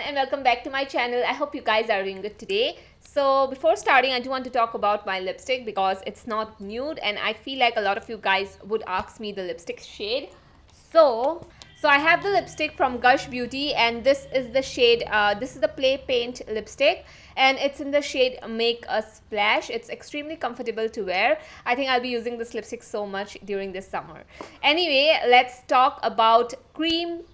and welcome back to my channel. I hope you guys are doing good today. So before starting, I do want to talk about my lipstick because it's not nude and I feel like a lot of you guys would ask me the lipstick shade. So I have the lipstick from Gush Beauty and this is the shade, this is the Play Paint lipstick and it's in the shade Make a Splash. It's extremely comfortable to wear. I think I'll be using this lipstick so much during this summer. Anyway, let's talk about cream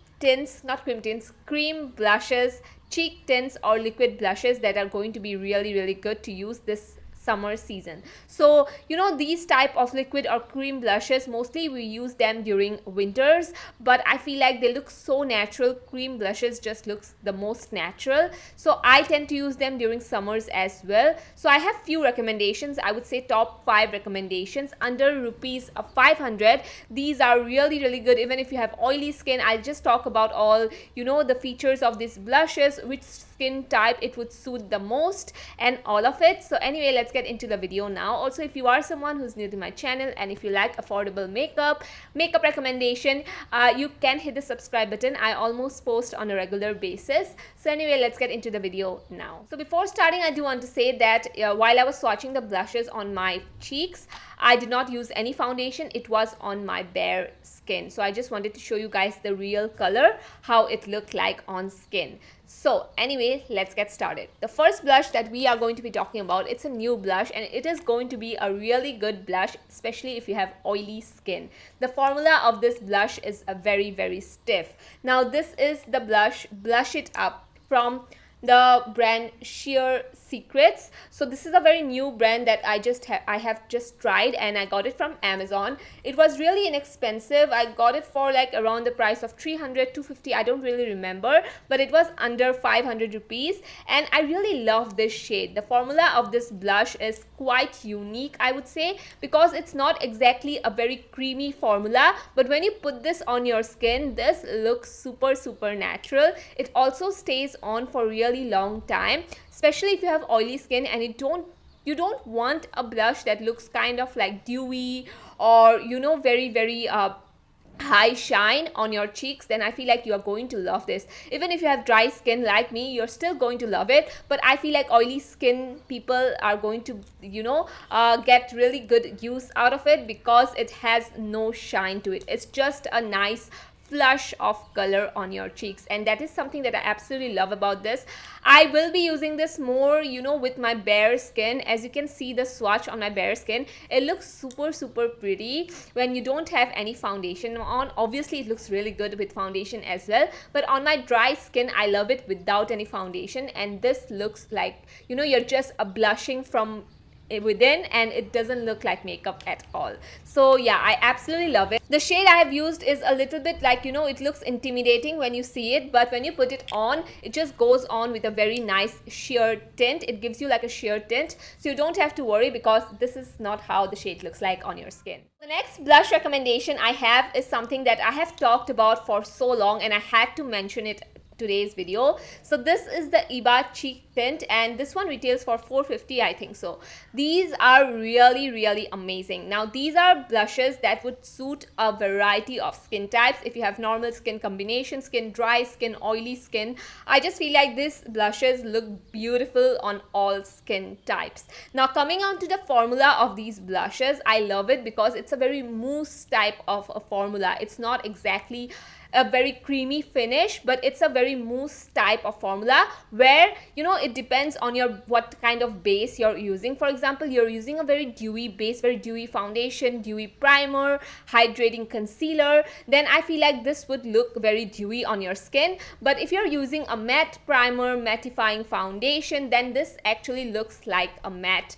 blushes, cheek tints or liquid blushes that are going to be really good to use this summer season. So these type of liquid or cream blushes, mostly we use them during winters, but I feel like they look so natural. Cream blushes just looks the most natural, so I tend to use them during summers as well. So I have few recommendations. I would say top 5 recommendations under rupees 500. These are really good. Even if you have oily skin, I'll just talk about all the features of these blushes, which skin type it would suit the most and all of it. So anyway, let's get into the video now. Also, if you are someone who's new to my channel and if you like affordable makeup recommendation, you can hit the subscribe button. I almost post on a regular basis. So anyway, let's get into the video now. So before starting, I do want to say that while I was swatching the blushes on my cheeks, I did not use any foundation. It was on my bare skin. So I just wanted to show you guys the real color, how it looked like on skin. So anyway, let's get started. The first blush that we are going to be talking about, it's a new blush and it is going to be a really good blush, especially if you have oily skin. The formula of this blush is a very stiff. Now this is the blush Blush It Up from the brand Sheer Secrets. So this is a very new brand that I have just tried and I got it from Amazon. It was really inexpensive. I got it for like around the price of 300 250. I don't really remember, but it was under 500 rupees and I really love this shade. The formula of this blush is quite unique, I would say, because it's not exactly a very creamy formula, but when you put this on your skin, this looks super natural. It also stays on for really long time, especially if you have oily skin and you don't want a blush that looks kind of like dewy or very high shine on your cheeks. Then I feel like you are going to love this. Even if you have dry skin like me, you're still going to love it, but I feel like oily skin people are going to get really good use out of it because it has no shine to it. It's just a nice flush of color on your cheeks, and that is something that I absolutely love about this. I will be using this more with my bare skin. As you can see the swatch on my bare skin, it looks super pretty when you don't have any foundation on. Obviously it looks really good with foundation as well, but on my dry skin I love it without any foundation, and this looks like you're just blushing from within and it doesn't look like makeup at all. So yeah, I absolutely love it. The shade I have used is a little bit like it looks intimidating when you see it, but when you put it on, it just goes on with a very nice sheer tint. It gives you like a sheer tint, so you don't have to worry because this is not how the shade looks like on your skin. The next blush recommendation I have is something that I have talked about for so long and I had to mention it today's video. So this is the Iba Cheek Tint and this one retails for 450, I think so. These are really amazing. Now these are blushes that would suit a variety of skin types. If you have normal skin, combination skin, dry skin, oily skin, I just feel like these blushes look beautiful on all skin types. Now coming on to the formula of these blushes, I love it because it's a very mousse type of a formula. It's not exactly a very creamy finish, but it's a very mousse type of formula where it depends on what kind of base you're using. For example, you're using a very dewy base, very dewy foundation, dewy primer, hydrating concealer, then I feel like this would look very dewy on your skin. But if you're using a matte primer, mattifying foundation, then this actually looks like a matte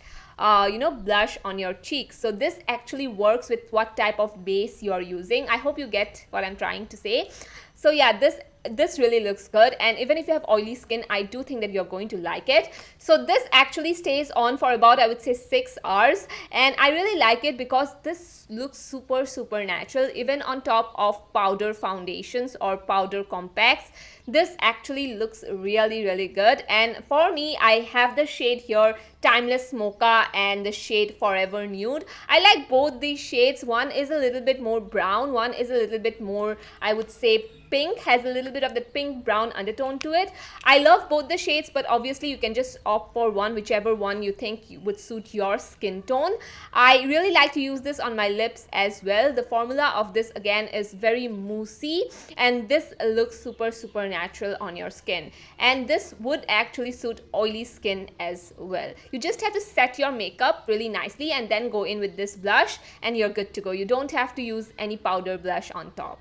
blush on your cheeks. So this actually works with what type of base you are using. I hope you get what I'm trying to say. So yeah, this really looks good, and even if you have oily skin, I do think that you're going to like it. So this actually stays on for about, I would say, 6 hours, and I really like it because this looks super natural even on top of powder foundations or powder compacts. this actually looks really, really good. And for me, I have the shade here, Timeless Mocha, and the shade Forever Nude. I like both these shades. One is a little bit more brown, one is a little bit more, I would say, pink, has a little bit of the pink brown undertone to it. I love both the shades, but obviously you can just opt for one, whichever one you think would suit your skin tone. I really like to use this on my lips as well. The formula of this again is very moussey, and this looks super natural on your skin, and this would actually suit oily skin as well. You just have to set your makeup really nicely and then go in with this blush and you're good to go. You don't have to use any powder blush on top.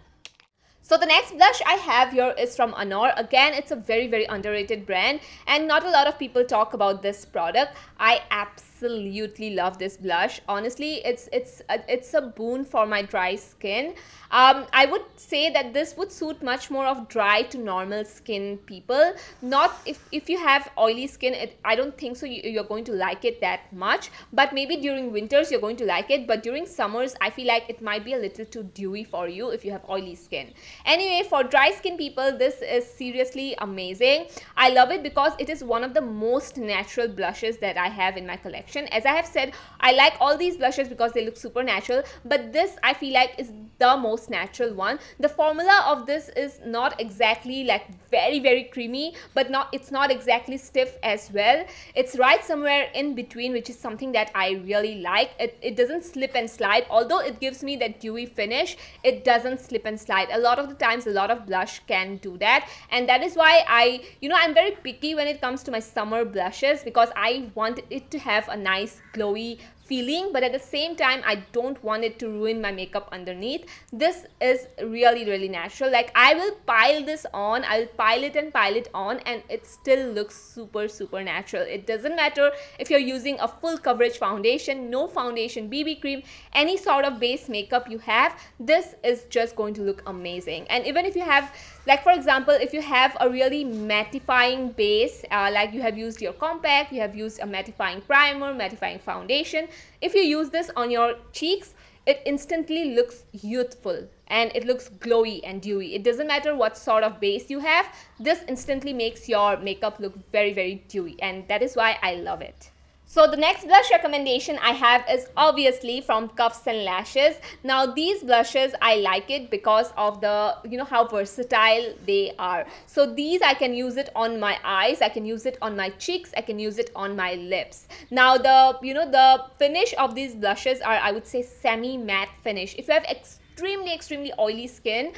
So the next blush I have here is from Anour. Again, it's a very underrated brand and not a lot of people talk about this product. I absolutely love this blush. Honestly, it's a boon for my dry skin. I would say that this would suit much more of dry to normal skin people. Not if you have oily skin, I don't think so you're going to like it that much, but maybe during winters you're going to like it, but during summers I feel like it might be a little too dewy for you if you have oily skin. Anyway, for dry skin people, this is seriously amazing. I love it because it is one of the most natural blushes that I have in my collection. As I have said, I like all these blushes because they look super natural, but this I feel like is the most natural one. The formula of this is not exactly like very creamy, but it's not exactly stiff as well. It's right somewhere in between, which is something that I really like. It doesn't slip and slide. Although it gives me that dewy finish, it doesn't slip and slide. A lot of the times a lot of blush can do that, and that is why I'm very picky when it comes to my summer blushes, because I want it to have a nice glowy feeling, but at the same time I don't want it to ruin my makeup underneath. This is really natural. Like, I will pile this on, I'll pile it on, and it still looks super natural. It doesn't matter if you're using a full coverage foundation, no foundation, BB cream, any sort of base makeup you have, this is just going to look amazing. And even if you have, like for example, if you have a really mattifying base, like you have used your compact, you have used a mattifying primer, mattifying foundation, if you use this on your cheeks, it instantly looks youthful and it looks glowy and dewy. It doesn't matter what sort of base you have, this instantly makes your makeup look very dewy, and that is why I love it. So the next blush recommendation I have is obviously from Cuffs and Lashes. Now these blushes, I like it because of the, how versatile they are. So these, I can use it on my eyes, I can use it on my cheeks, I can use it on my lips. Now the finish of these blushes are, I would say, semi matte finish. If you have extremely oily skin,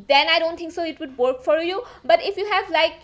then I don't think so it would work for you. But if you have like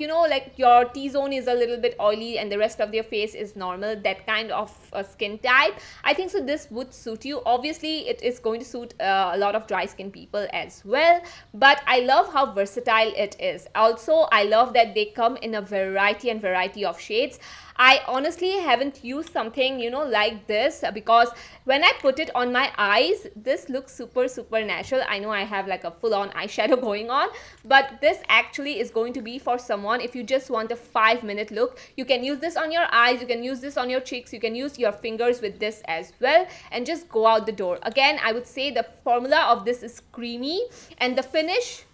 your T-zone is a little bit oily and the rest of your face is normal, that kind of skin type, I think so this would suit you. Obviously it is going to suit a lot of dry skin people as well, but I love how versatile it is. Also, I love that they come in a variety of shades. I honestly haven't used something like this, because when I put it on my eyes, this looks super natural. I know I have like a full-on eyeshadow going on, but this actually is going to be for someone if you just want a 5-minute look. You can use this on your eyes, you can use this on your cheeks, you can use your fingers with this as well, and just go out the door. Again, I would say the formula of this is creamy, and the finish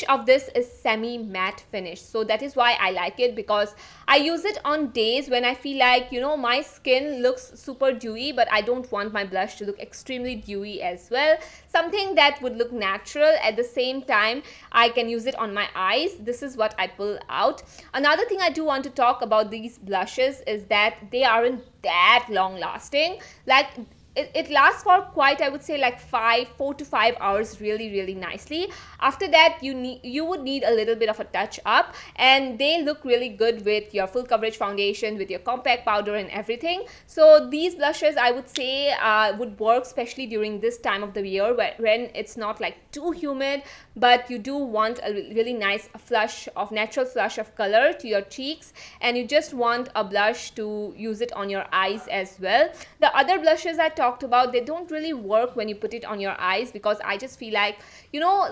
of this is semi matte finish. So that is why I like it, because I use it on days when I feel like my skin looks super dewy, but I don't want my blush to look extremely dewy as well. Something that would look natural at the same time. I can use it on my eyes. This is what I pull out. Another thing I do want to talk about these blushes is that they aren't that long lasting. Like, it lasts for quite, I would say, like 4 to 5 hours really nicely. After that, you would need a little bit of a touch up, and they look really good with your full coverage foundation, with your compact powder and everything. So these blushes, I would say, would work especially during this time of the year when it's not like too humid, but you do want a really nice natural flush of color to your cheeks, and you just want a blush to use it on your eyes as well. The other blushes I talked about, they don't really work when you put it on your eyes, because I just feel like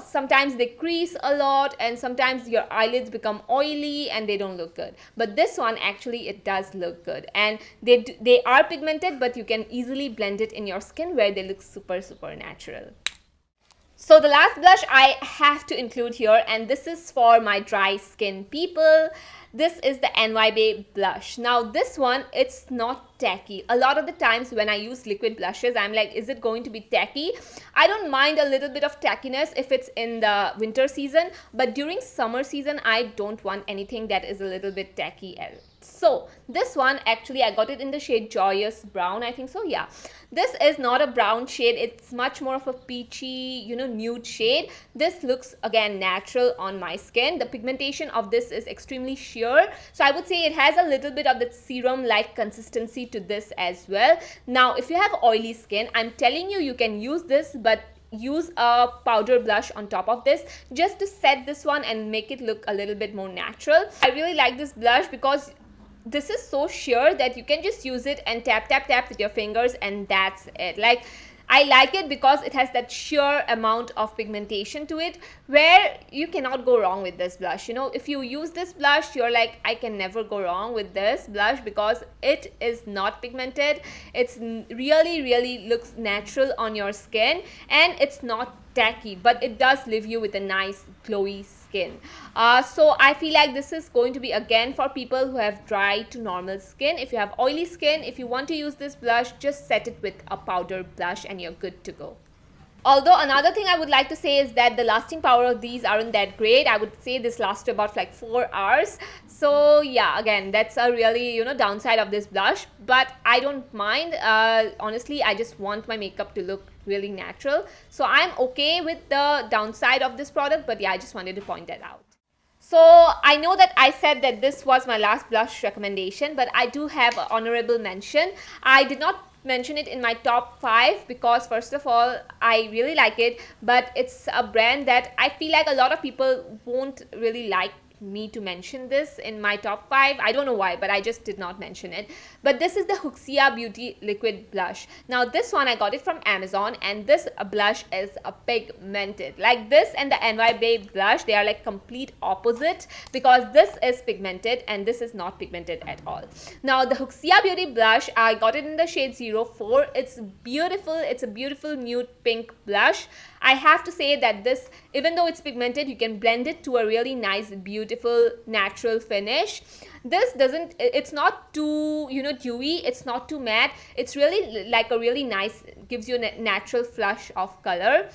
sometimes they crease a lot, and sometimes your eyelids become oily and they don't look good. But this one, actually, it does look good, and they are pigmented, but you can easily blend it in your skin where they look super natural. So the last blush I have to include here, and this is for my dry skin people. This is the Bae blush. Now this one, it's not tacky. A lot of the times when I use liquid blushes, I'm like, is it going to be tacky? I don't mind a little bit of tackiness if it's in the winter season, but during summer season, I don't want anything that is a little bit tacky. So this one, actually I got it in the shade Joyous Brown, I think so, yeah. This is not a brown shade, it's much more of a peachy, nude shade. This looks again natural on my skin. The pigmentation of this is extremely sheer, so I would say it has a little bit of the serum like consistency to this as well. Now if you have oily skin, I'm telling you, you can use this, but use a powder blush on top of this just to set this one and make it look a little bit more natural. I really like this blush because this is so sheer that you can just use it and tap with your fingers, and that's it. Like, I like it because it has that sheer amount of pigmentation to it where you cannot go wrong with this blush. If you use this blush, you're like, I can never go wrong with this blush because it is not pigmented. It's really looks natural on your skin, and it's not tacky, but it does leave you with a nice glowy skin. So I feel like this is going to be again for people who have dry to normal skin. If you have oily skin, if you want to use this blush, just set it with a powder blush and you're good to go. Although another thing I would like to say is that the lasting power of these aren't that great. I would say this lasts about like 4 hours. So yeah, again, that's a really, downside of this blush. But I don't mind. Honestly, I just want my makeup to look really natural. So I'm okay with the downside of this product. But yeah, I just wanted to point that out. So I know that I said that this was my last blush recommendation, but I do have an honorable mention. I did not mention it in my top 5 because first of all, I really like it, but it's a brand that I feel like a lot of people won't really like me to mention this in my top 5. I don't know why, but I just did not mention it. But this is the Huxia Beauty Liquid Blush. Now this one I got it from Amazon, and this blush is a pigmented. Like this and the Bae blush, they are like complete opposite because this is pigmented and this is not pigmented at all. Now the Huxia Beauty Blush, I got it in the shade 04. It's beautiful. It's a beautiful nude pink blush. I have to say that this, even though it's pigmented, you can blend it to a really nice, beautiful, natural finish. This doesn't, it's not too, dewy, it's not too matte. It's really like a really nice, gives you a natural flush of color.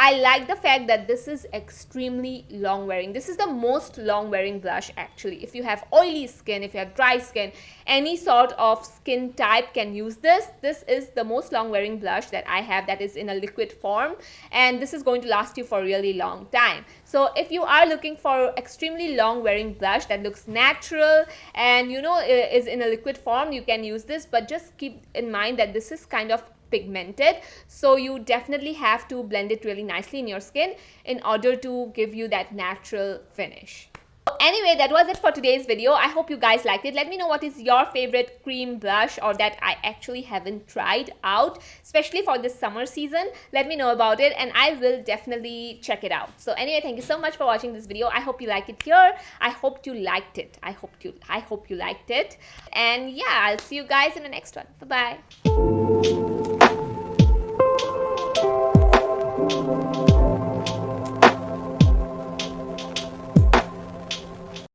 I like the fact that this is extremely long wearing. This is the most long wearing blush actually. If you have oily skin, if you have dry skin, any sort of skin type can use this. This is the most long wearing blush that I have that is in a liquid form, and this is going to last you for a really long time. So if you are looking for extremely long wearing blush that looks natural and is in a liquid form, you can use this, but just keep in mind that this is kind of pigmented, so you definitely have to blend it really nicely in your skin in order to give you that natural finish. Anyway, that was it for today's video. I hope you guys liked it. Let me know what is your favorite cream blush or that I actually haven't tried out, especially for this summer season. Let me know about it and I will definitely check it out. So anyway, thank you so much for watching this video. I hope you liked it here. I hope you liked it. I hope you liked it. And yeah, I'll see you guys in the next one. Bye-bye.